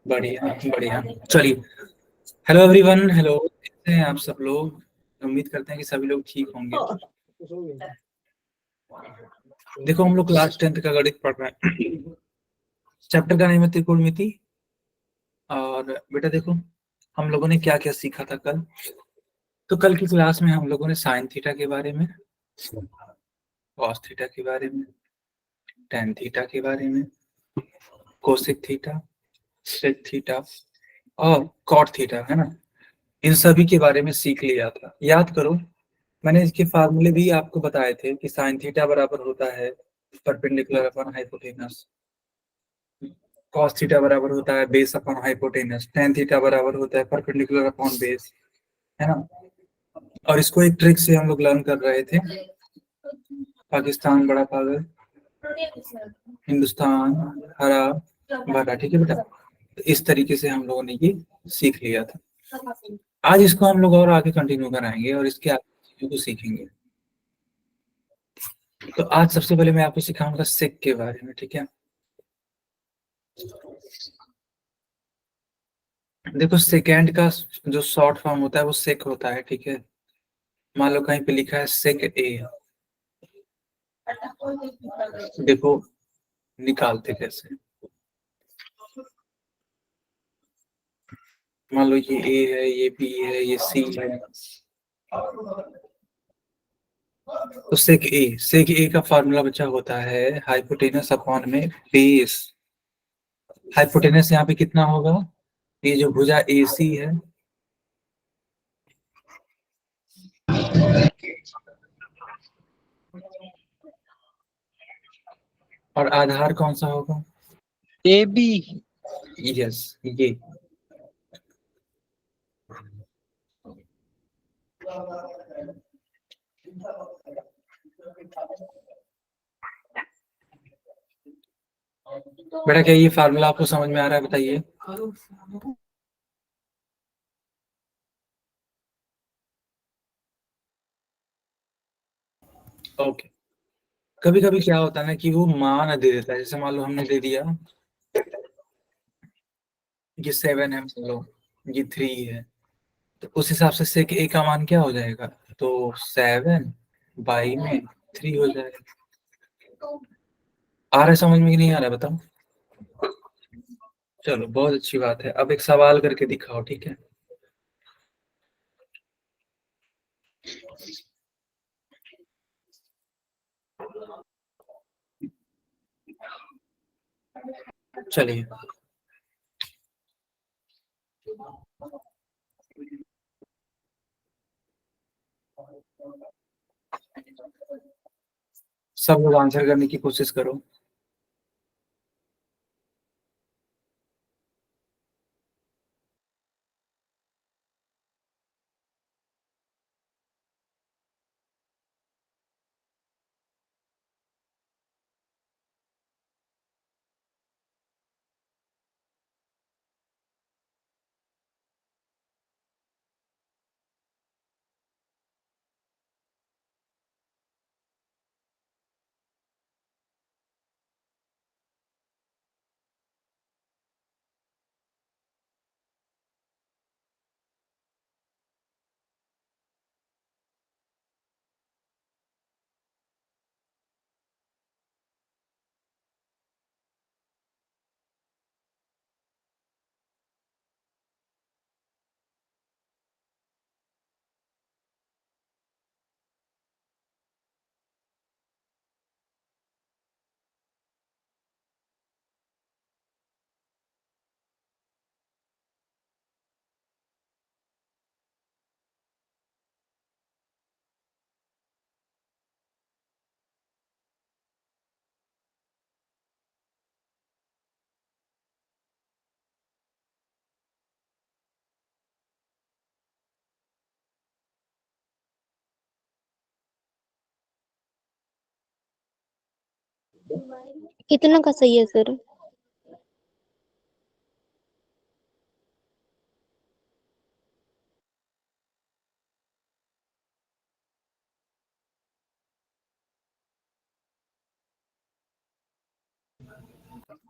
बढ़िया बढ़िया। चलिए। Hello everyone, hello. कैसे हैं आप सब लोग? उम्मीद करते हैं कि सभी लोग ठीक होंगे। देखो, हम लोग क्लास 10th का गणित पढ़ रहे हैं। चैप्टर का नाम है त्रिकोणमिति। और बेटा देखो, हम लोगों ने क्या क्या सीखा था कल। तो कल की क्लास में हम लोगों ने साइन थीटा के बारे में, कॉस थीटा के बारे में, टेन थीटा के बारे में, कोसेक थीटा, सेक थीटा और कॉट थीटा, है ना, इन सभी के बारे में सीख लिया था। याद करो, मैंने इसके फार्मूले भी आपको बताए थे कि साइन थीटा बराबर होता है perpendicular upon hypotenuse, cos theta बराबर होता है base upon hypotenuse, tan theta बराबर होता है परपेंडिकुलर अपॉन बेस, है ना। और इसको एक ट्रिक से हम लोग लर्न कर रहे थे। पाकिस्तान बड़ा पागल, हिंदुस्तान हरा भरा, ठीक है बेटा। तो इस तरीके से हम लोगों ने ये सीख लिया था। आज इसको हम लोग और आगे कंटिन्यू कराएंगे और इसके आगे चीजों को सीखेंगे। तो आज सबसे पहले मैं आपको सिखाऊंगा सेक के बारे में, ठीक है। देखो, सेकेंड का जो शॉर्ट फॉर्म होता है वो सेक होता है, ठीक है। मान लो कहीं पे लिखा है सेक ए, देखो निकालते कैसे। मान लो ये ए है, ये बी है, ये सी है। तो सेक ए का फॉर्मूला बच्चा होता है हाइपोटेनस अपॉन में बेस। हाइपोटेनस यहाँ पे कितना होगा? ये जो भुजा ए सी है, और आधार कौन सा होगा? A B. यस, ये। बेटा क्या ये फार्मूला आपको समझ में आ रहा है? बताइए। ओके। कभी कभी क्या होता है ना कि वो मान दे देता है। जैसे मान लो हमने दे दिया ये 7 है, मान लो ये 3 है। तो उस हिसाब से सेक ए का मान क्या हो जाएगा? तो 7 बाई में 3 हो जाएगा। आ रहा है समझ में कि नहीं आ रहा है? बताओ। चलो, बहुत अच्छी बात है। अब एक सवाल करके दिखाओ, ठीक है। चलिए। सब लोग आंसर करने की कोशिश करो। कितना का सही है सर?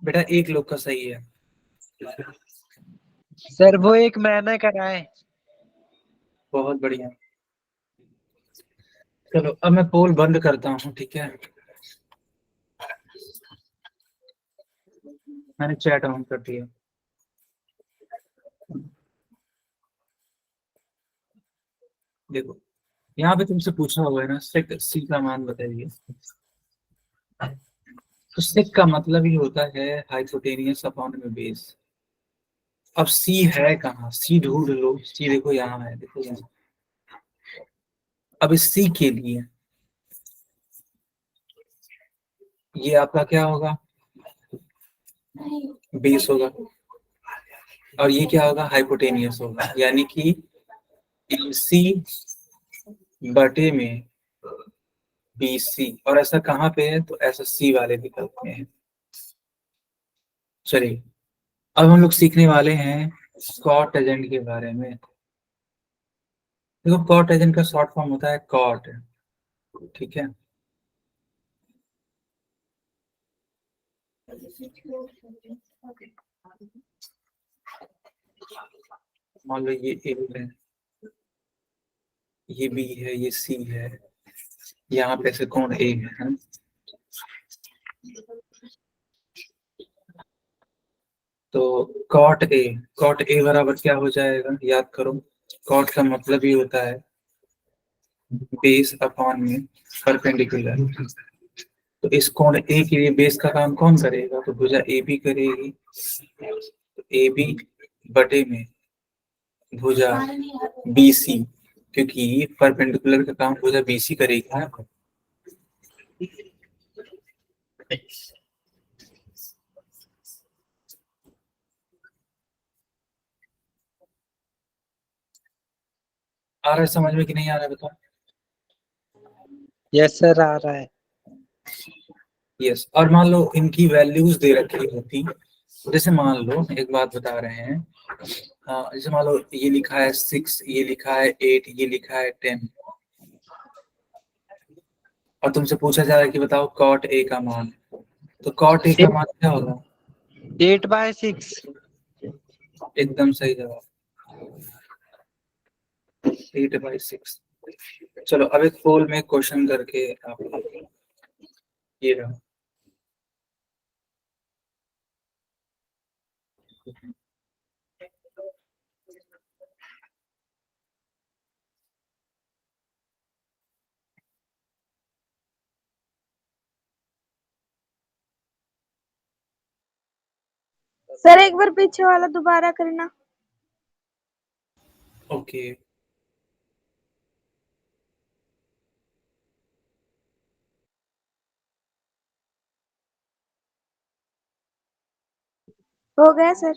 बेटा एक लोग का सही है। सर वो एक मैंने कराए। बहुत बढ़िया। चलो अब मैं पोल बंद करता हूँ, ठीक है। मैंने चैट ऑन कर दिया। देखो यहाँ पे तुमसे पूछा हुआ है ना, सेक सी का मान बताइए। तो सेक का मतलब ही होता है हाइपोटेनियस अपॉन में बेस। अब सी है कहाँ, सी ढूंढ लो। सी देखो यहाँ है, देखो यहाँ। अब इस सी के लिए ये आपका क्या होगा, बेस होगा। और ये क्या होगा, हाइपोटेनियस होगा। यानी कि सी बटे में बी सी। और ऐसा कहाँ पे है, तो ऐसा सी वाले विकल्प में है। चलिए अब हम लोग सीखने वाले हैं कॉट एजेंट के बारे में। देखो कॉट एजेंट का शॉर्ट फॉर्म होता है कॉट, ठीक है। मान लो ये ए है, ये बी है, ये सी है, यहाँ पे से कौन ए है। तो कॉट ए बराबर क्या हो जाएगा, याद करो। कॉट का मतलब ही होता है बेस अपॉन में परपेंडिकुलर। तो इस कोण ए के लिए बेस का काम कौन करेगा, तो भुजा ए बी करेगी। तो ए बी बटे में भुजा बी सी, क्योंकि परपेंडिकुलर का काम भुजा बी सी करेगी ना। आ रहा है समझ में कि नहीं आ रहा है, बताओ। यस सर आ रहा है। यस। और मान लो इनकी वैल्यूज दे रखी होती, जैसे मान लो एक बात बता रहे हैं, जैसे मान लो ये लिखा है 6, ये लिखा है 8, ये लिखा है 10। और तुमसे पूछा जा रहा है कि बताओ कॉट ए का मान। तो कॉट ए का मान क्या होगा, 8/6। एकदम सही जवाब, 8/6। चलो अब एक पोल में क्वेश्चन करके आप ये रहा। सर एक बार पीछे वाला दोबारा करना। ओके। हो गया सर।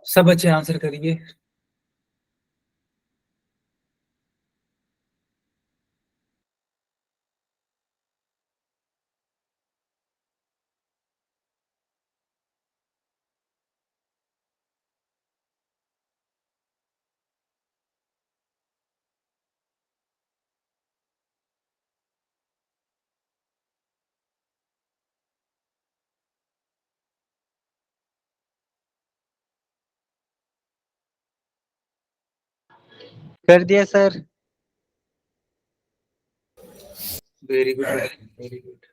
सब बच्चे आंसर करिए। कर दिया sir. Very good, very good.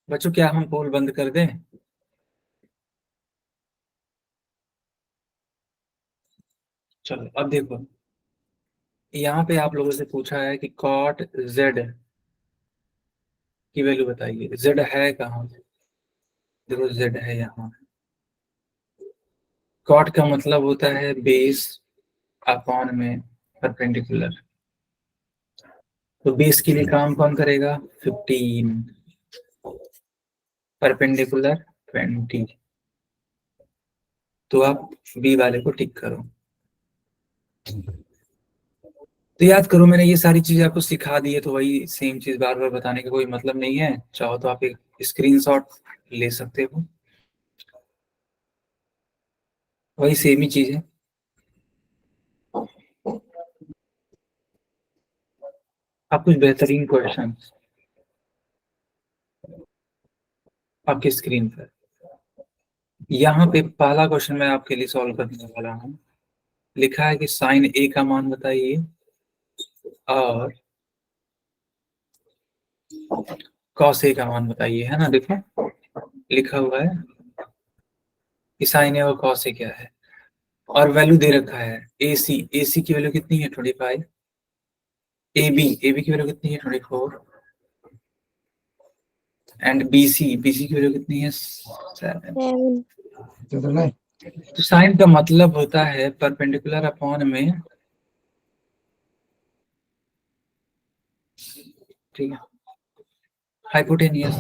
बच्चों क्या हम पोल बंद कर दें। चलो अब देखो, यहाँ पे आप लोगों से पूछा है कि कॉट जेड की वैल्यू बताइए। जेड है कहाँ, देखो जेड है यहाँ। कॉट का मतलब होता है बेस अपॉन में परपेंडिकुलर। तो बेस के लिए काम कौन करेगा? 15, परपेंडिकुलर 20। तो आप बी वाले को टिक करो। तो याद करो, मैंने ये सारी चीजें आपको सिखा दी है, तो वही सेम चीज बार बार बताने का कोई मतलब नहीं है। चाहो तो आप एक स्क्रीनशॉट ले सकते हो, वही सेम ही चीज है। आप कुछ बेहतरीन क्वेश्चन आपकी स्क्रीन पर, यहाँ पे पहला क्वेश्चन मैं आपके लिए सॉल्व करने वाला हूँ। लिखा है कि साइन ए का मान बताइए और कॉस ए का मान बताइए, है ना। देखो लिखा हुआ है कि साइन ए और कॉस ए क्या है, और वैल्यू दे रखा है ए सी की वैल्यू कितनी है? 25। ए बी की वैल्यू कितनी है? 24। एंड बी सी की वैल्यू कितनी है? 7। 7। तो साइन का मतलब होता है परपेंडिकुलर अपॉन में, ठीक है, हाइपोटेनियस।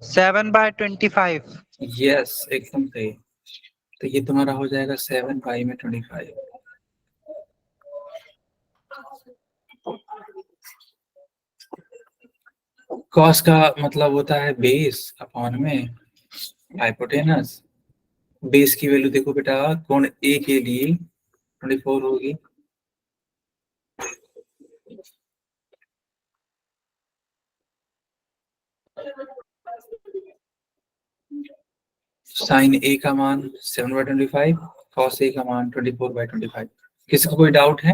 7/25। यस, एकदम सही। तो ये तुम्हारा हो जाएगा 7 पाई में 25। कॉस का मतलब होता है बेस अपॉन में हाइपोटेनस। बेस की वैल्यू देखो बेटा, कोण ए के लिए 24 होगी। साइन ए का मान 7/25, कॉस ए का मान 24/25। किसी को कोई डाउट है?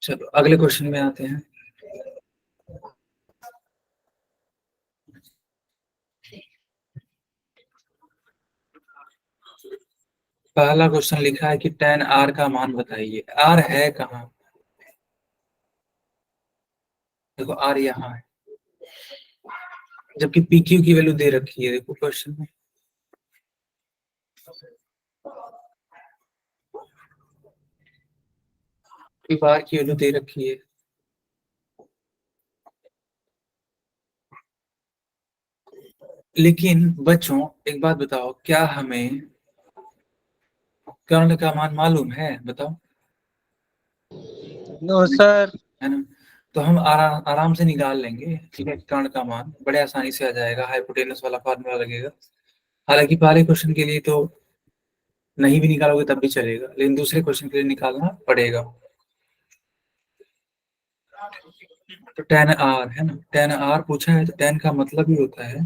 चलो अगले क्वेश्चन में आते हैं। पहला क्वेश्चन लिखा है कि tan r का मान बताइए। r है कहाँ? देखो r यहाँ है, जबकि pq की वैल्यू दे रखी है। देखो क्वेश्चन में बार की वैल्यू दे रखी है। लेकिन बच्चों एक बात बताओ, क्या हमें कर्ण का मान मालूम है? बताओ। No sir. है ना, तो हम आराम से निकाल लेंगे, ठीक है। कर्ण का मान बड़े आसानी से आ जाएगा, हाइपोटेनस वाला फार्मूला लगेगा। हालांकि पहले क्वेश्चन के लिए तो नहीं भी निकालोगे तब भी चलेगा, लेकिन दूसरे क्वेश्चन के लिए निकालना पड़ेगा। तो tan r है ना, tan r पूछा है, तो tan का मतलब ही होता है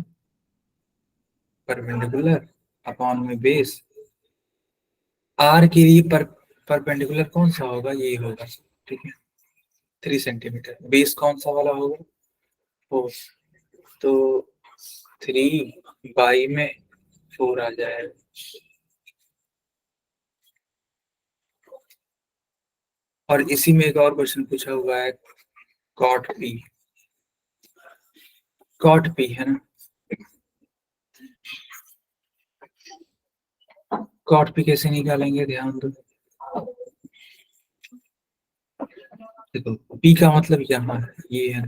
परपेंडिकुलर अपॉन में बेस। r के लिए परपेंडिकुलर कौन सा होगा? ये होगा, ठीक है, 3 सेंटीमीटर। बेस कौन सा वाला होगा? 4। तो 3 में 4 आ जाएगा। और इसी में एक और क्वेश्चन पूछा हुआ है, कॉट पी है ना। कॉट पी कैसे निकालेंगे? ध्यान दो, देखो पी का मतलब यहाँ है, ये है।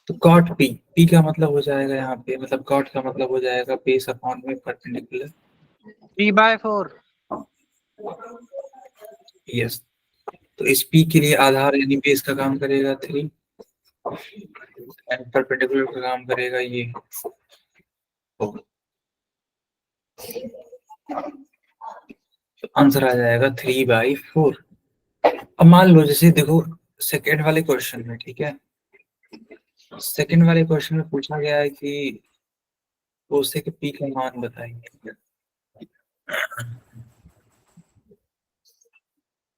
तो कॉट पी का मतलब हो जाएगा यहाँ पे, मतलब कॉट का मतलब हो जाएगा बेस अपॉन में परपेंडिकुलर। 3/4। यस, तो इस पी के लिए आधार यानी बेस का काम करेगा 3, एंड परपेंडिकुलर का काम करेगा ये। तो आंसर आ जाएगा 3/4। अब मान लो जैसे देखो सेकेंड वाले क्वेश्चन में, ठीक है, सेकेंड वाले क्वेश्चन में पूछा गया है कि कोसेक पी का मान बताइए।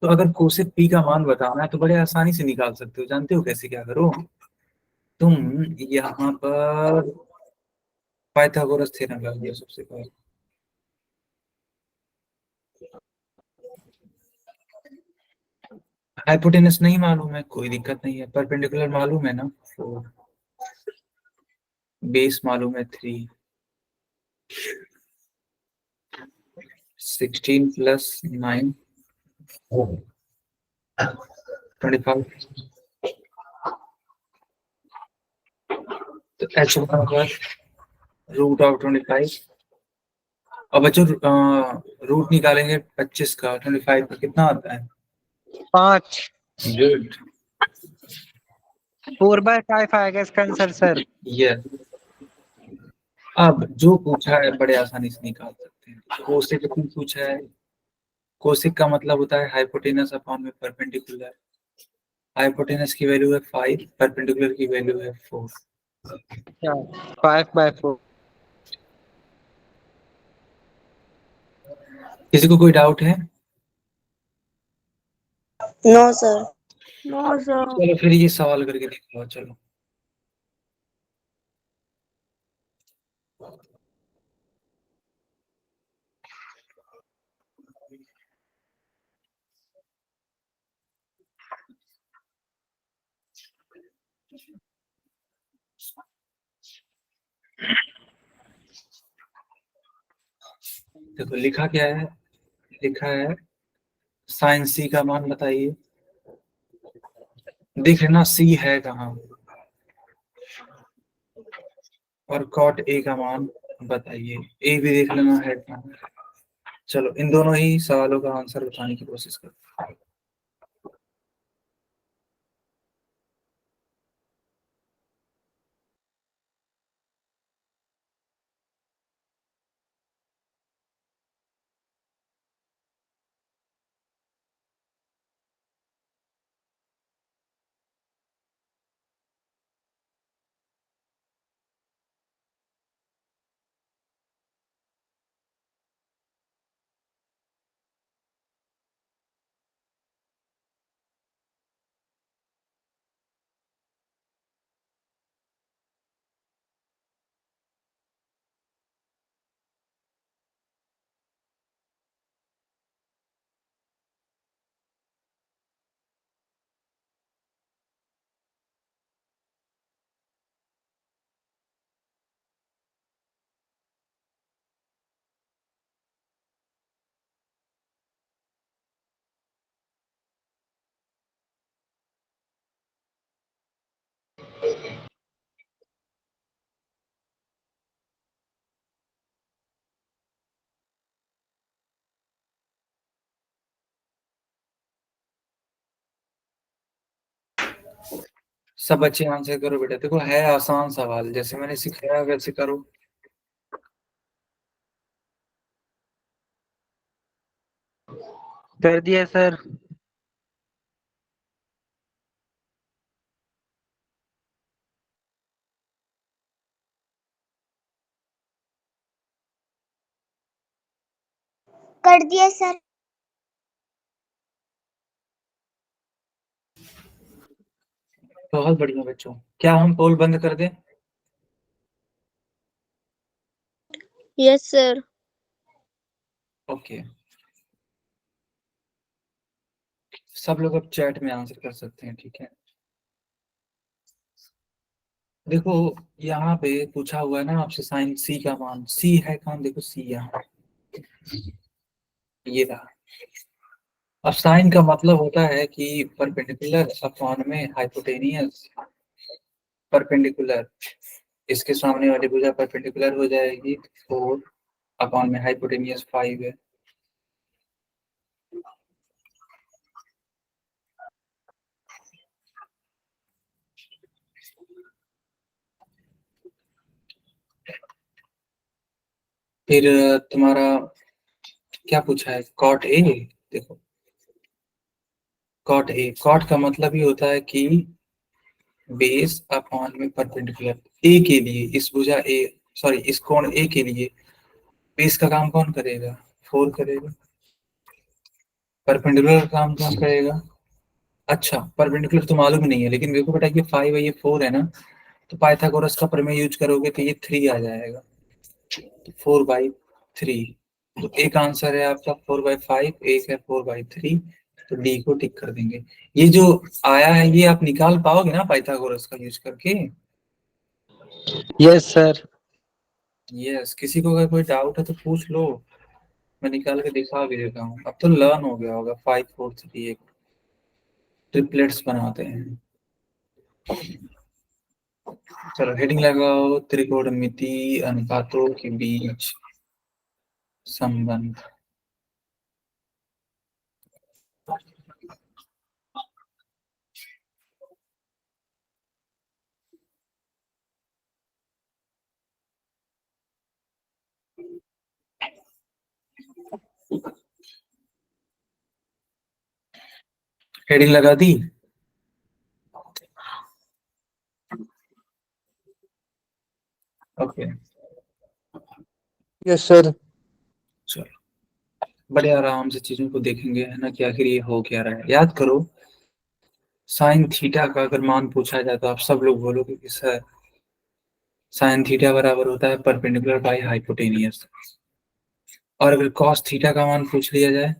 तो अगर कोसेक पी का मान बताना है तो बड़े आसानी से निकाल सकते हो। जानते हो कैसे? क्या करो तुम, यहाँ पर पाइथागोरस थ्योरम लग गया सबसे पहले। हाइपोटेनस नहीं मालूम है, कोई दिक्कत नहीं है, परपेंडिकुलर मालूम है ना 4, बेस मालूम है 3, 16 प्लस 9 25, तो h बराबर रूट ऑफ 25। अब बच्चों रूट निकालेंगे 25 का 25 का कितना आता है? 5। गुड। 4/5 आएगा इसका आंसर सर। यस, अब जो पूछा है बड़े आसानी से निकाल सकते हैं। कोसेक भी पूछा है, कोसेक का मतलब होता है हाइपोटेनस अपॉन में परपेंडिकुलर। हाइपोटेनस की वैल्यू है 5, परपेंडिकुलर की वैल्यू है 4। 5/4। किसी को कोई डाउट है? No sir. No sir. चलो फिर ये सवाल करके देखो, चलो। देखो लिखा क्या है, लिखा है साइन सी का मान बताइए। देख लेना सी है कहाँ, और कॉट ए का मान बताइए। ए भी देख लेना है कहाँ। चलो इन दोनों ही सवालों का आंसर बताने की कोशिश करो। सब बच्चे आंसर करो बेटा। देखो है आसान सवाल, जैसे मैंने सिखाया वैसे करो। कर दिया सर। कर दिया सर। बहुत बढ़िया बच्चों, क्या हम पोल बंद कर दें? Yes sir. ओके, सब लोग अब चैट में आंसर कर सकते हैं, ठीक है। देखो यहाँ पे पूछा हुआ है ना आपसे साइन सी का मान, सी है कहाँ, देखो सी यहाँ, ये रहा। अब साइन का मतलब होता है कि परपेंडिकुलर अपॉन में हाइपोटेनियस। परपेंडिकुलर, इसके सामने वाली भुजा परपेंडिकुलर हो जाएगी 4 अपॉन में हाइपोटेनियस 5 है। फिर तुम्हारा क्या पूछा है, कॉट ए। देखो कॉट ए, कॉट का मतलब ही होता है कि बेस अपॉन में परपेंडिकुलर। ए के लिए इस भुजा ए, सॉरी इस कोण ए के लिए बेस का काम कौन करेगा, 4 करेगा। परपेंडिकुलर का काम कौन करेगा? अच्छा परपेंडिकुलर तो मालूम ही नहीं है, लेकिन देखो बेटा ये 5 है ये 4 है ना, तो पाइथागोरस का प्रमेय यूज करोगे तो ये 3 आ जाएगा, 4/3। तो एक आंसर है आपका 4/5, एक है 4/3। तो डी को टिक कर देंगे। ये जो आया है ये आप निकाल पाओगे ना पाइथागोरस का यूज करके? Yes sir. यस, किसी को अगर कोई डाउट है तो पूछ लो, मैं निकाल के दिखा भी देता हूँ। अब तो लर्न हो गया होगा। 5 4 3 1 ट्रिपलेट्स बनाते हैं। चलो हेडिंग लगाओ, त्रिकोणमिति अनुपातों के बीच संबंध। हेडिंग लगा दी? Okay yes sir. चलो बड़े आराम से चीजों को देखेंगे, है ना, कि आखिर ये हो क्या रहा है। याद करो, साइन थीटा का अगर मान पूछा जाए तो आप सब लोग बोलोगे कि सर साइन थीटा बराबर होता है परपेंडिकुलर बाई हाइपोटेनियस। और अगर कॉस थीटा का मान पूछ लिया जाए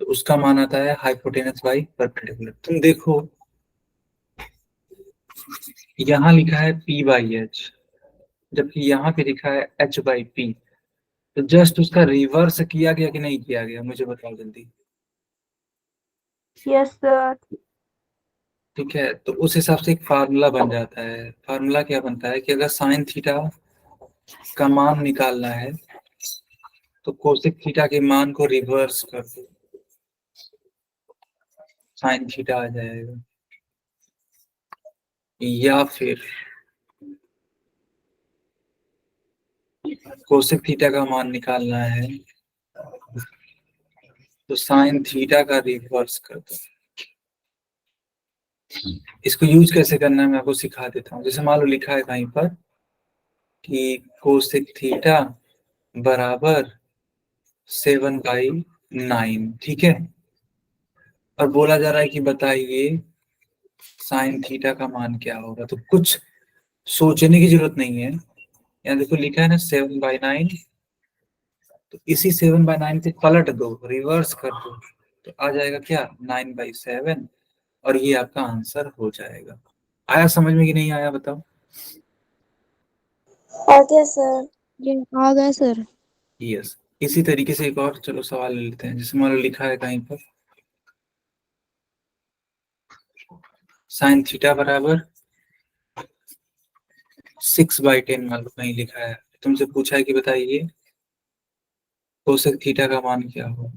तो उसका मान आता है हाइपोटेनस बाई परपेंडिकुलर। तुम देखो यहाँ लिखा है P बाई एच, जबकि यहाँ पे लिखा है H बाई पी। तो जस्ट उसका रिवर्स किया गया कि नहीं किया गया, मुझे बताओ जल्दी। Yes sir. ठीक है, तो उस हिसाब से एक फार्मूला बन जाता है। फार्मूला क्या बनता है कि अगर साइन थीटा का मान निकालना है तो कोसेक थीटा के मान को रिवर्स कर दो, साइन थीटा आ जाएगा। या फिर कोसेक थीटा का मान निकालना है तो साइन थीटा का रिवर्स कर दो। इसको यूज कैसे करना है मैं आपको सिखा देता हूँ। जैसे मान लो लिखा है कहीं पर कि कोसेक थीटा बराबर 7/9, ठीक है, और बोला जा रहा है कि बताइए साइन थीटा का मान क्या होगा। तो कुछ सोचने की जरूरत नहीं है। यहाँ देखो लिखा है ना 7/9, तो इसी 7/9 को पलट दो, रिवर्स कर दो, तो आ जाएगा क्या 9/7, और ये आपका आंसर हो जाएगा। आया समझ में कि नहीं आया बताओ? आ गया सर। ये आ गया सर। यस। इसी तरीके से एक और चलो सवाल ले लेते हैं। जैसे मान लो लिखा है कहीं पर साइन थीटा बराबर 6/10, मान लो कहीं लिखा है, तुमसे पूछा है कि बताइए कोसेक थीटा का मान क्या हो।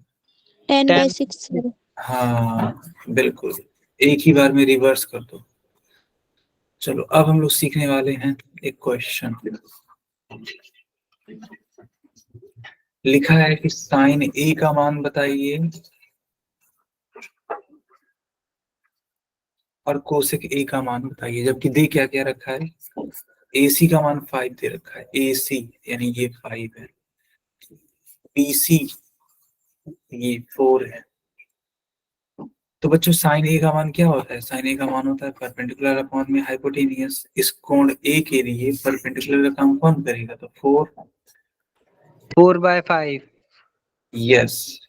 10/6 सर। हाँ बिल्कुल, एक ही बार में रिवर्स कर दो। चलो अब हम लोग सीखने वाले हैं एक क्वेश्चन। लिखा है कि साइन ए का मान बताइए और कोसेक ए का मान बताइए, जबकि दे क्या क्या रखा है, AC का मान 5 दे रखा है। AC यानी ये 5 है, BC ये 4 है। तो बच्चों साइन ए का मान क्या होता है? साइन ए का मान होता है परपेंडिकुलर अपॉन में हाइपोटेनियस। इस कोण ए के लिए परपेंडिकुलर का काम कौन करेगा? तो 4। 4/5। यस,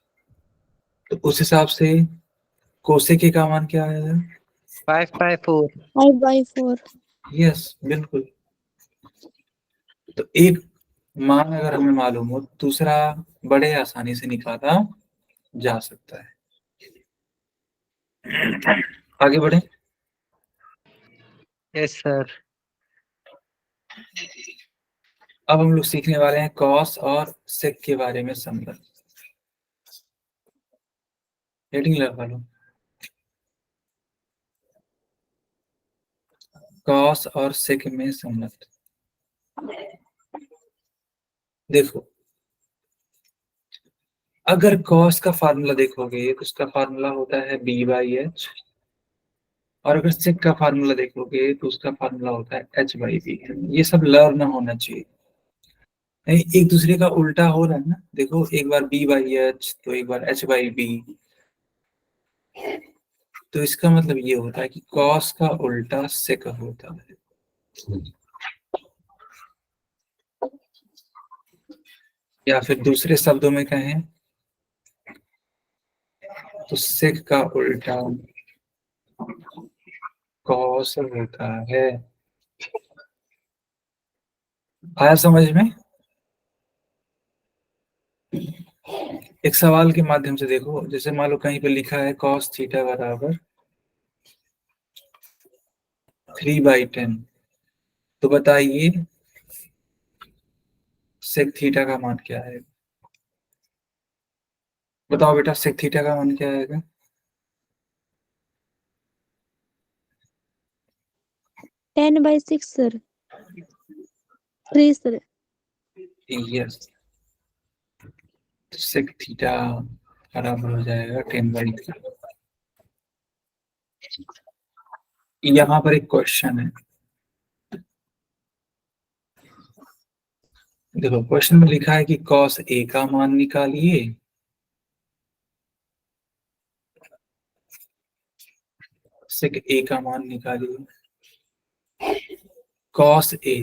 तो उस हिसाब से कोसेक ए का मान क्या आएगा? 5/4। 5/4। यस बिल्कुल। तो एक मान अगर हमें मालूम हो, दूसरा बड़े आसानी से निकाला जा सकता है। आगे बढ़े। Yes sir. अब हम लोग सीखने वाले हैं कॉस और सेक के बारे में संबंध। हेडिंग लगा लो, कॉस और सेक में संबंध। देखो अगर कॉस का फार्मूला देखोगे तो उसका फार्मूला होता है B/H, और अगर सेक का फार्मूला देखोगे तो उसका फार्मूला होता है H/V। ये सब लर्न होना चाहिए। नहीं, एक दूसरे का उल्टा हो रहा है ना। देखो एक बार B/H तो एक बार H/V, तो इसका मतलब ये होता है कि कॉस का उल्टा सेक होता है। या फिर दूसरे शब्दों में कहें तो सेक का उल्टा कॉस होता है। आया समझ में? एक सवाल के माध्यम से देखो, जैसे मान लो कहीं पे लिखा है कॉस थीटा बराबर 3/10, तो बताइए सेक थीटा का मान क्या है? बताओ बेटा, सेक थीटा का मान क्या आएगा? 10/6 sir. 3 sir. Yes, sec theta बराबर हो जाएगा 10/3। यहाँ पर एक क्वेश्चन है, देखो क्वेश्चन में लिखा है कि कॉस ए का मान निकालिए, सेक ए का मान निकालिए। कॉस ए,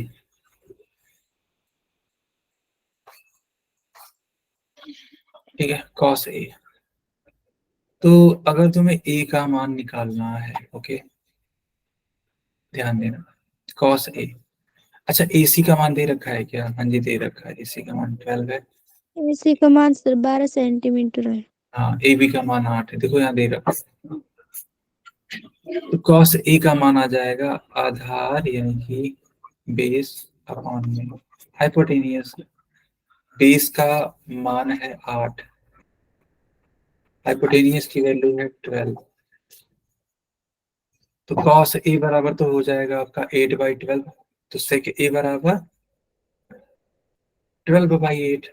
ठीक है, कॉस ए। तो अगर तुम्हें ए का मान निकालना है, ओके, ध्यान देना, कॉस ए। अच्छा, एसी का मान दे रखा है क्या? हाँ जी, दे रखा है, एसी का मान 12 है। AC का मान सर 12 सेंटीमीटर है। हाँ, ए बी का मान 8 है, देखो यहाँ दे रखा है। तो कॉस ए का मान आ जाएगा आधार यानी कि बेस अपॉन में हाइपोटेनियस। बेस का मान है 8, हाइपोटेनियस की वैल्यू है 12। तो कॉस ए बराबर तो हो जाएगा आपका 8/12। तो सेक ए बराबर 12/8।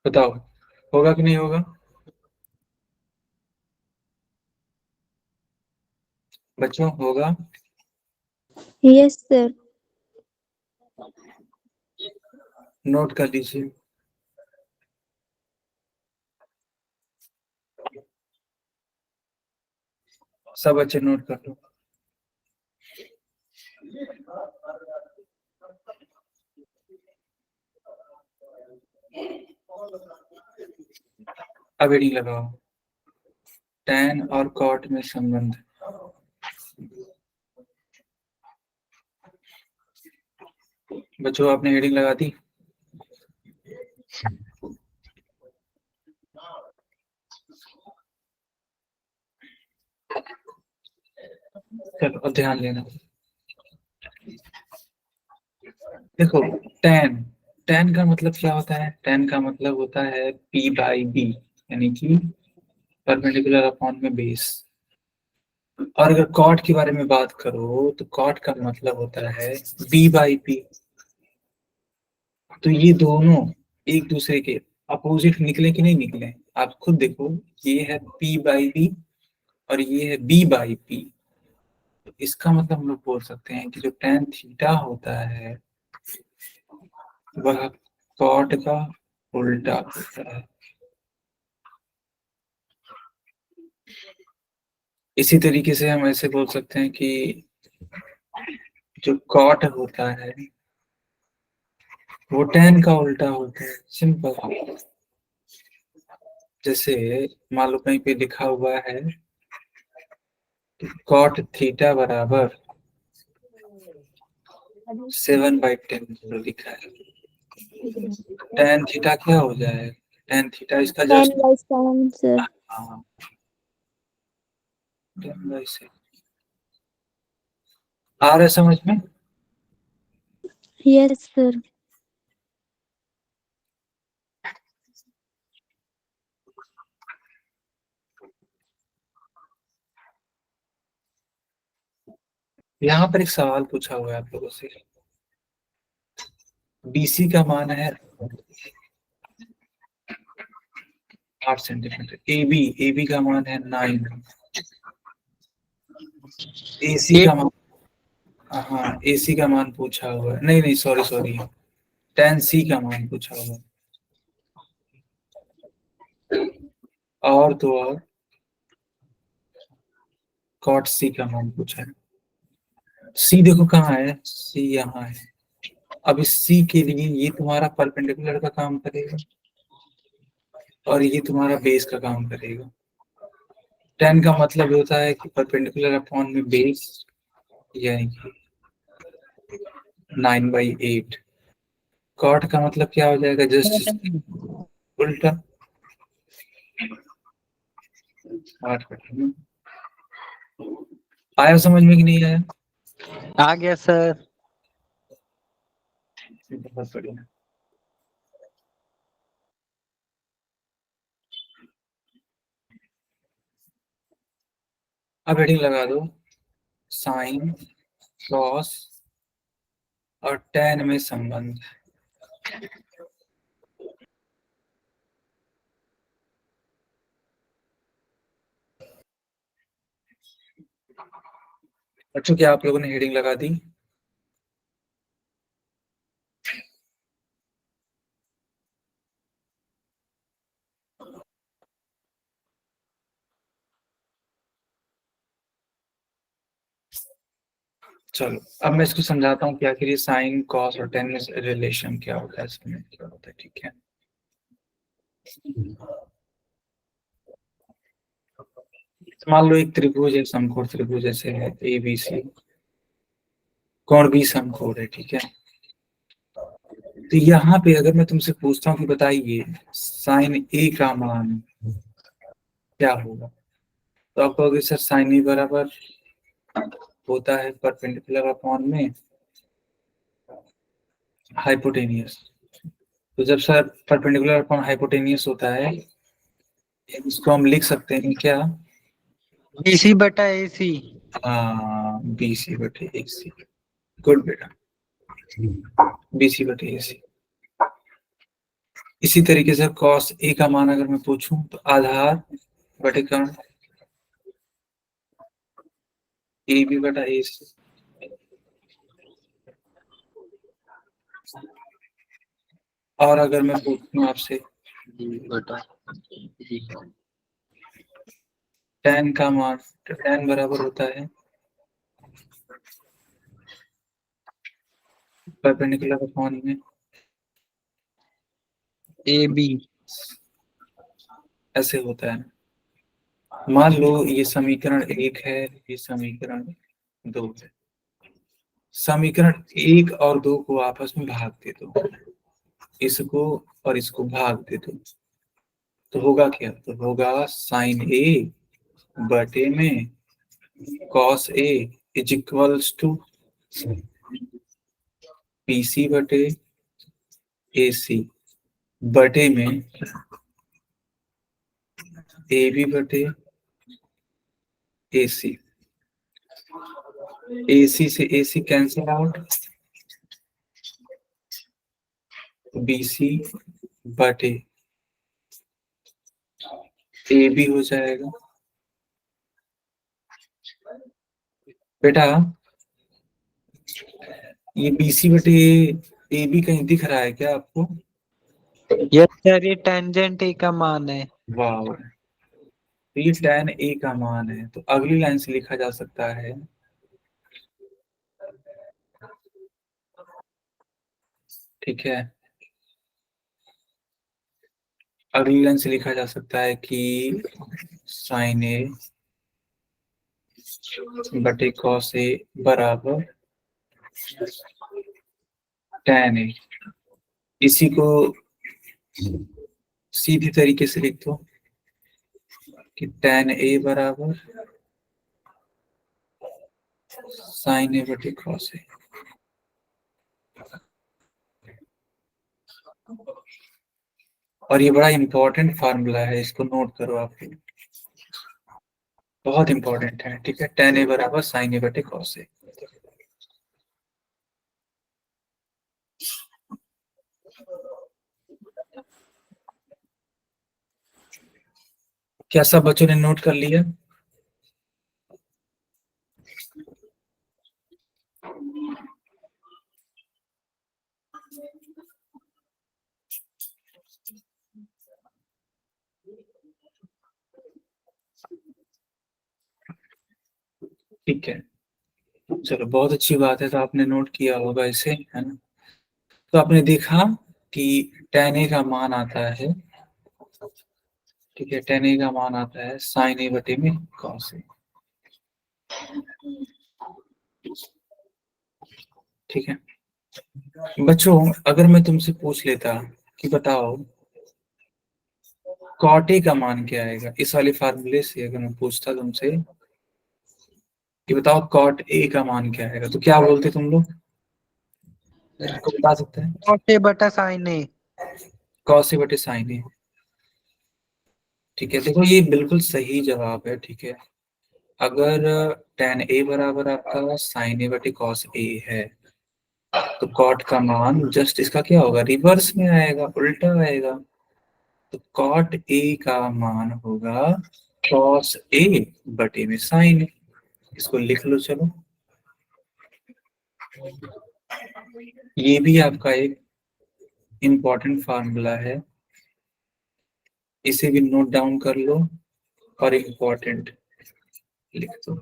बताओ होगा कि नहीं होगा बच्चों? होगा? Yes sir. नोट कर लीजिए। सब बच्चे नोट कर लो। अब हेडिंग लगाओ, टैन और कॉट में संबंध। बच्चों आपने हेडिंग लगा दी? चलो अब ध्यान देना, देखो टैन, टैन का मतलब क्या होता है? टैन का मतलब होता है P/B, यानी कि परपेंडिकुलर अपॉन में बेस। और अगर कॉट के बारे में बात करो तो कॉट का मतलब होता है B/P। तो ये दोनों एक दूसरे के अपोजिट निकले कि नहीं निकले? आप खुद देखो, ये है P/B और ये है B/P। तो इसका मतलब हम लोग बोल सकते हैं कि जो tan थीटा होता है वह कॉट का उल्टा होता है। इसी तरीके से हम ऐसे बोल सकते हैं कि जो कॉट होता है वो tan का उल्टा होता है, सिंपल। जैसे मान लो कहीं पे लिखा हुआ है कॉट थीटा बराबर 7/10 लिखा है, tan थीटा क्या हो जाए? tan थीटा इसका जस्ट 10/7 सर। 10/6 आ रहा है समझ में? Yes sir. यहाँ पर एक सवाल पूछा हुआ है आप लोगों से, BC का मान है 8 सेंटीमीटर, AB का मान है 9, AC का मान, हाँ AC का मान पूछा हुआ है, नहीं नहीं सॉरी, tan C का मान पूछा हुआ है। और तो और cot C का मान पूछा है। C देखो कहाँ है, C यहाँ है। अब इस सी के लिए ये तुम्हारा परपेंडिकुलर का काम करेगा और ये तुम्हारा बेस का काम करेगा। tan का मतलब होता है कि परपेंडिकुलर अपॉन में बेस, यानी कि 9/8। कॉट का मतलब क्या हो जाएगा, जस्ट उल्टा। 8/8। आया समझ में कि नहीं आया? आ गया सर। बहुत बढ़िया। अब हेडिंग लगा दो, साइन, कॉस और tan में संबंध। बच्चों क्या आप लोगों ने हेडिंग लगा दी? चलो अब मैं इसको समझाता हूँ कि आखिर ये साइन, कॉस और tan में रिलेशन क्या होता है, इसमें क्या होता है। ठीक है, मान लो एक त्रिभुज, एक समकोण त्रिभुज जैसे है ABC, कोण भी समकोण है। ठीक है, तो यहाँ पे अगर मैं तुमसे पूछता हूँ कि बताइए साइन A का मान क्या होगा, तो आप कहोगे सर साइन A बराबर होता है परपेंडिकुलर अपॉन में हाइपोटेनियस। तो जब सर परपेंडिकुलर अपॉन हाइपोटेनियस होता है, इसको हम लिख सकते हैं क्या? BC/AC। BC/AC। गुड बेटा, BC/AC। इसी तरीके से cos A का मान अगर मैं पूछूं तो आधार बटे कर्ण AB/AC। और अगर मैं पूछूं आपसे tan का मान, तो tan बराबर होता है परपेंडिकुलर अपॉन में AB। ऐसे होता है। मान लो ये समीकरण 1 है, ये समीकरण 2 है। समीकरण 1 और 2 को आपस में भाग दे दो, इसको और इसको भाग दे दो, तो होगा क्या? तो होगा साइन A बटे में cos A is equals to BC बटे AC बटे में AB बटे AC। AC से AC कैंसिल आउट, BC बटे AB हो जाएगा। बेटा ये BC बटे AB कहीं दिख रहा है क्या आपको? यस सर, ये टेंजेंट A का मान है। वाह, तो ये tan A का मान है, तो अगली लाइन से लिखा जा सकता है, ठीक है, अगली लाइन से लिखा जा सकता है कि साइन A बटे cos A बराबर tan A। इसी को सीधी तरीके से लिख दो कि tan A बराबर साइन A बटे cos A। और ये बड़ा इंपॉर्टेंट फार्मूला है, इसको नोट करो आप, बहुत इंपॉर्टेंट है। ठीक है, tan A बराबर साइन A बटे cos A। क्या सब बच्चों ने नोट कर लिया? ठीक है, चलो बहुत अच्छी बात है, तो आपने नोट किया होगा इसे, है ना। तो आपने देखा कि tan a का मान आता है, ठीक है, tan a का मान आता है sin a बटे में cos a, ठीक है। बच्चों अगर मैं तुमसे पूछ लेता कि बताओ cot a का मान क्या आएगा, इस वाले फार्मूले से अगर मैं पूछता तुमसे कि बताओ cot a का मान क्या आएगा, तो क्या बोलते तुम लोग? को बता सकते हैं? cos a बटा sin a। cos a बटे sin a, ठीक है। देखो ये बिल्कुल सही जवाब है, ठीक है। अगर tan a बराबर आपका sin a बटे cos a है, तो cot का मान जस्ट इसका क्या होगा, रिवर्स में आएगा, उल्टा आएगा। तो cot a का मान होगा cos a बटे में sin a। इसको लिख लो चलो, ये भी आपका एक इम्पॉर्टेंट फार्मूला है, इसे भी नोट डाउन कर लो और इम्पॉर्टेंट लिख दो।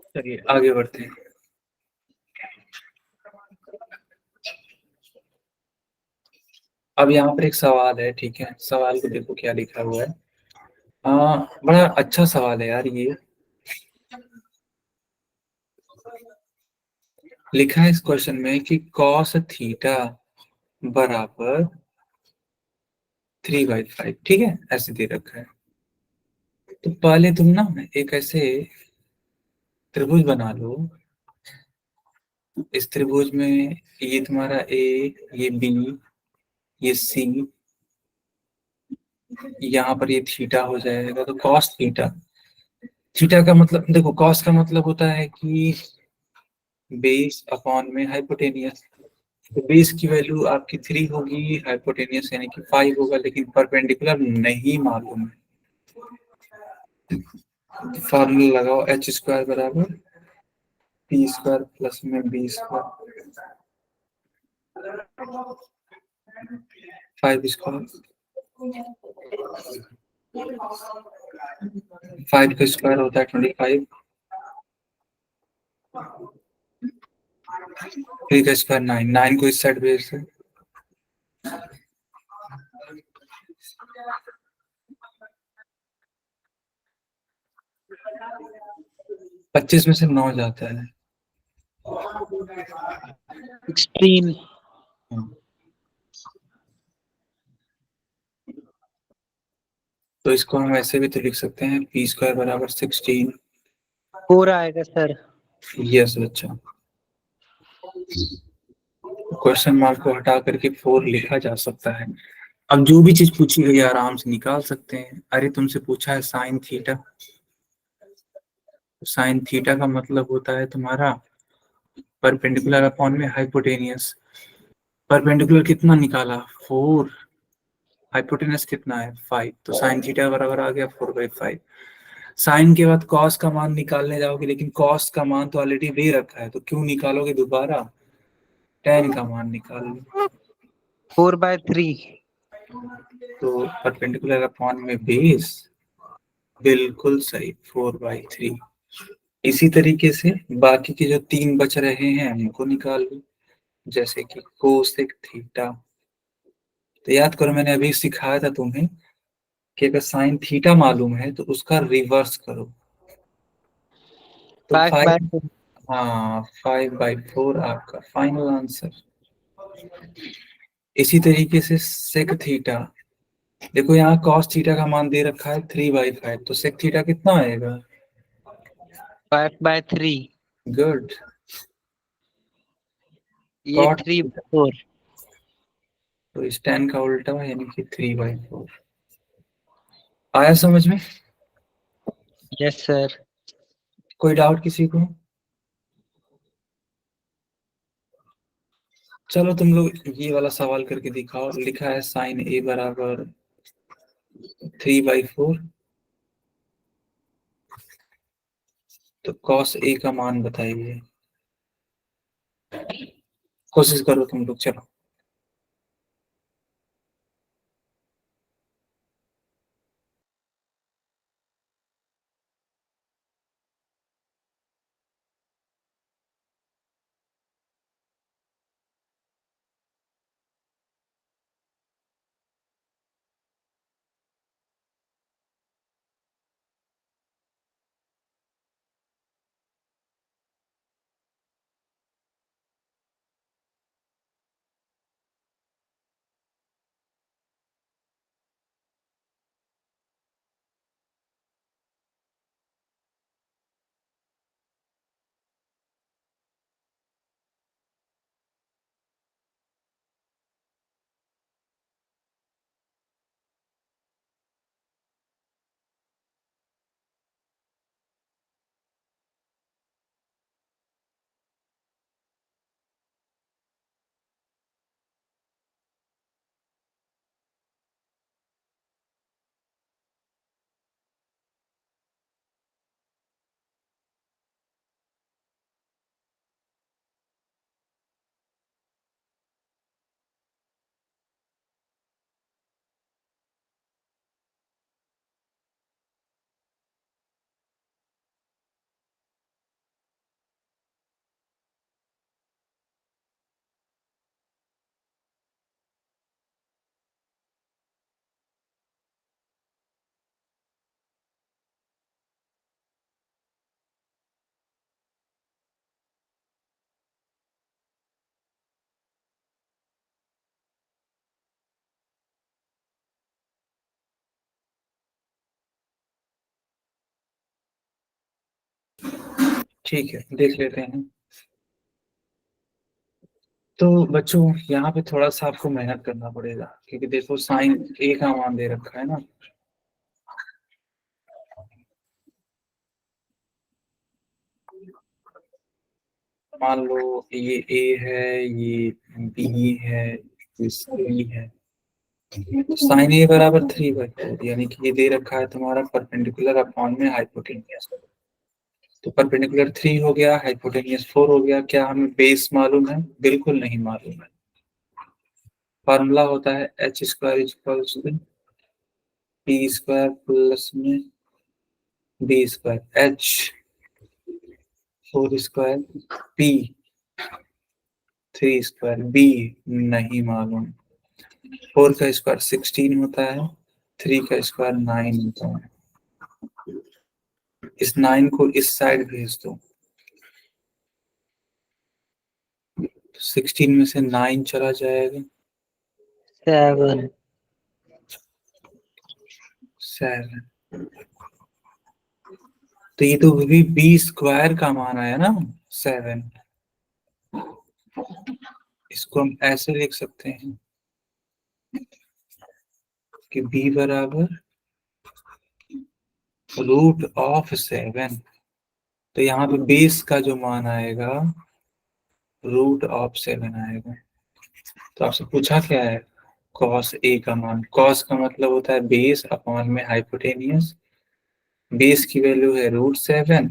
चलिए आगे बढ़ते हैं। अब यहाँ पर एक सवाल है, ठीक है, सवाल को देखो क्या लिखा हुआ है। बड़ा अच्छा सवाल है यार, ये लिखा है इस क्वेश्चन में कि cos थीटा बराबर 3/5, ठीक है, ऐसे दे रखा है। तो पहले तुम ना एक ऐसे त्रिभुज बना लो, इस त्रिभुज में ये तुम्हारा A, ये B, ये C, यहाँ पर ये थीटा हो जाएगा। तो cos थीटा, थीटा का मतलब देखो, cos का मतलब होता है कि बेस अपॉन में हाइपोटेनियस। तो बेस की वैल्यू आपकी 3 होगी, हाइपोटेनियस यानी कि 5 होगा, लेकिन परपेंडिकुलर नहीं मालूम है। फार्मूला लगाओ, h² बराबर p² प्लस में b², 5², 5 का स्क्वायर होता है 25, 3 का स्क्वायर 9, 9 को इस साइड भेज दो, 25 में से 9 जाता है 16। तो इसको हम ऐसे भी तो लिख सकते हैं, p² बराबर 16। 4 आएगा सर। यस बच्चा, क्वेश्चन मार्क को हटा करके 4 लिखा जा सकता है। अब जो भी चीज पूछी गई आराम से निकाल सकते हैं। अरे तुमसे पूछा है साइन थीटा, साइन थीटा का मतलब होता है तुम्हारा परपेंडिकुलर अपॉन में हाइपोटेनियस। परपेंडिकुलर कितना निकाला, 4, हाइपोटेनस कितना है 5, तो साइन थीटा बराबर आ गया 4/5। साइन के बाद कॉस का मान निकालने जाओगे, लेकिन कॉस का मान तो ऑलरेडी दे रखा है, तो क्यों निकालोगे दोबारा, tan का मान निकाल लो। 4/3। तो परपेंडिकुलर अपॉन में बेस, बिल्कुल सही, 4/3। इसी तरीके से बाकी के जो 3 बच रहे हैं उनको निकाल लो, जैसे कि कोसेक थीटा। तो याद करो मैंने अभी सिखाया था तुम्हें कि अगर साइन थीटा मालूम है तो उसका रिवर्स करो। तो 5/4। हाँ 5/4 आपका फाइनल आंसर। इसी तरीके से सेक थीटा, देखो यहाँ कॉस थीटा का मान दे रखा है 3/5, तो सेक थीटा कितना आएगा, 5/3। गुड। ये कॉट 3/4। तो इस tan का उल्टा यानी कि 3/4। आया समझ में? Yes sir. कोई डाउट किसी को? चलो तुम लोग ये वाला सवाल करके दिखाओ। लिखा है साइन ए बराबर 3/4, तो कॉस ए का मान बताइए। कोशिश करो तुम लोग, चलो। ठीक है, देख लेते हैं। तो बच्चों यहाँ पे थोड़ा सा आपको मेहनत करना पड़ेगा, क्योंकि देखो साइन ए का मान दे रखा है ना। मान लो ये ए है, ये बी है, ये सी है। साइन ए बराबर 3/4, यानी कि ये दे रखा है तुम्हारा परपेंडिकुलर अपॉन में हाइपोटेनियस। तो परपेंडिकुलर 3 हो गया, हाइपोटेनियस 4 हो गया। क्या हमें बेस मालूम है? बिल्कुल नहीं मालूम है। फार्मूला होता है h² = p² प्लस में b², h4² p 3² b नहीं मालूम। 4 का स्क्वायर 16 होता है, 3 का स्क्वायर 9 होता है। इस 9 को इस साइड भेज दो, 16 में से 9 चला जाएगा, 7 7। तो ये तो भी b² का मान आया ना, 7। इसको हम ऐसे लिख सकते हैं कि b बराबर √7। तो यहाँ पे बेस का जो मान आएगा √7 आएगा। तो आपसे पूछा क्या है? कॉस ए का मान। कॉस का मतलब होता है बेस अपॉन में हाइपोटेनियस। बेस की वैल्यू है √7,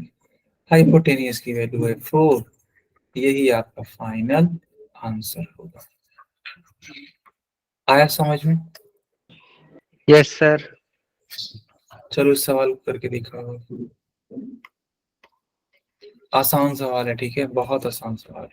हाइपोटेनियस की वैल्यू है 4। यही आपका फाइनल आंसर होगा। आया समझ में? Yes sir. चलो इस सवाल को करके दिखाओ। आसान सवाल है, ठीक है, बहुत आसान सवाल है।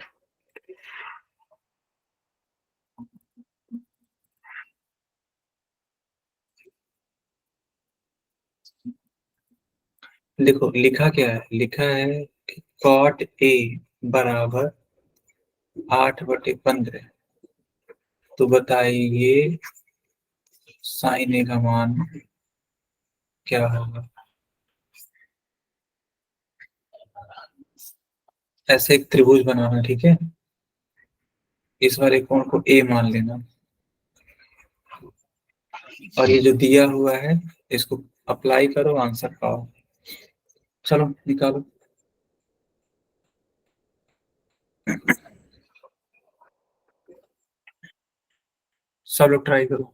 देखो लिखा क्या है? लिखा है कि कॉट ए बराबर 8/15। तो बताइए साइन ए का मान क्या होगा? ऐसे एक त्रिभुज बनाना, ठीक है। इस वाले कोण को ए मान लेना, और ये जो दिया हुआ है इसको अप्लाई करो, आंसर पाओ। चलो निकालो। सब लोग ट्राई करो।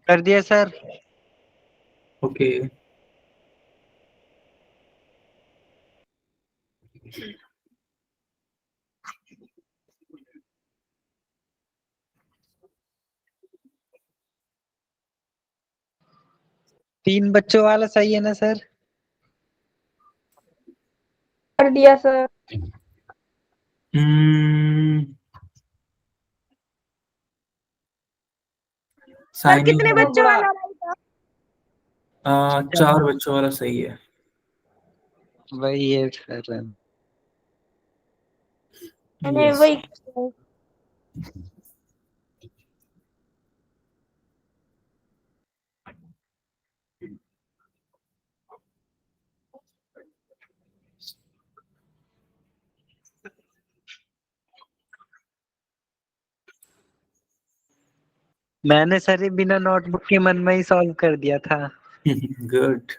कर दिया सर। ओके, तीन बच्चों वाला सही है ना सर? कर दिया सर। सर साइनिंग कितने है। बच्चों वाला right था? 4 बच्चों वाला सही है। वही है सर। मैंने Yes. वही मैंने सर ये बिना नोटबुक के मन में ही सॉल्व कर दिया था। गुड।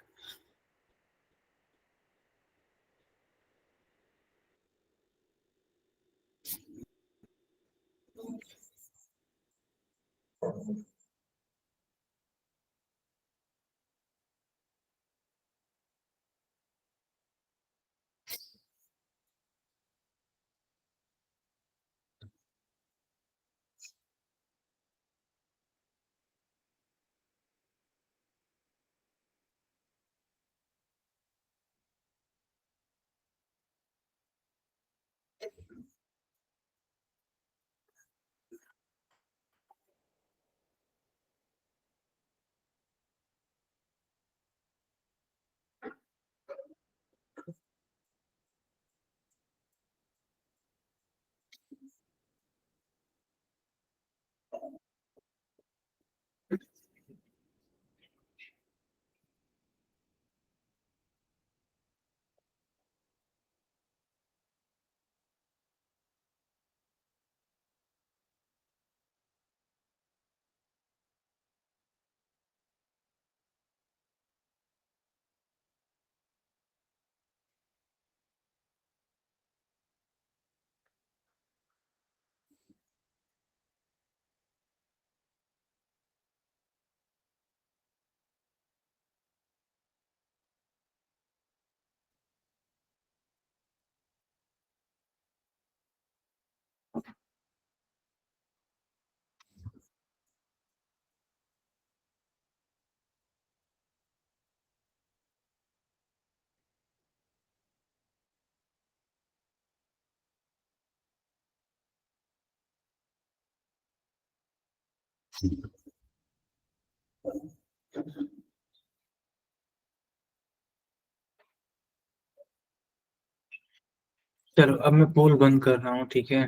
चलो अब मैं पोल बंद कर रहा हूँ, ठीक है?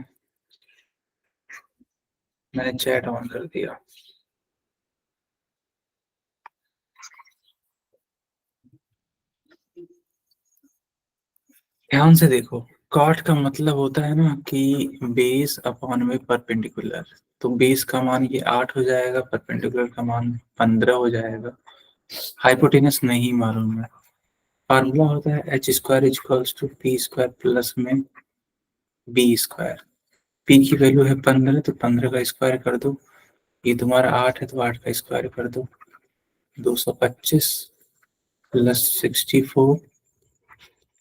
मैंने चैट ऑन कर दिया। ध्यान से देखो, कॉट का मतलब होता है ना कि बेस अपॉन में परपेंडिकुलर। तो बेस का मान ये 8 हो जाएगा, परपेंडिकुलर का मान 15 हो जाएगा। हाइपोटेनस नहीं मालूम है। फार्मूला होता है H square equals to P square plus में बी स्क्वायर। पी की वैल्यू है 15, तो 15 का स्क्वायर कर दो। ये तुम्हारा 8 है तो 8 का स्क्वायर कर दो। 225 प्लस 64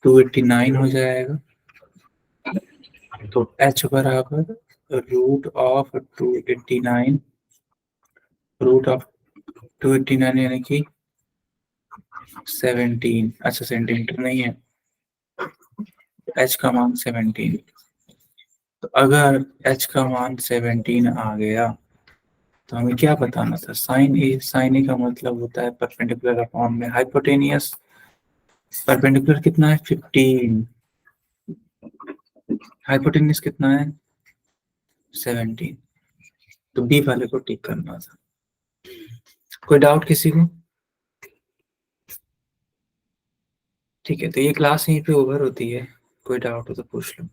289 हो जाएगा। तो h बराबर रूट ऑफ 289, रूट ऑफ 289 यानी कि 17। अच्छा, सेंटीमीटर नहीं है, h का मान 17, तो अगर h का मान 17 आ गया तो हमें क्या बताना था, साइन ए का मतलब होता है परपेंडिकुलर अपॉन में हाइपोटेनियस। परपेंडिकुलर कितना है 15, हाइपोटेनियस कितना है 17, तो बी वाले को टिक करना था। कोई डाउट किसी को? ठीक है, तो ये क्लास यहीं पे ओवर होती है, कोई डाउट हो तो पूछ लो।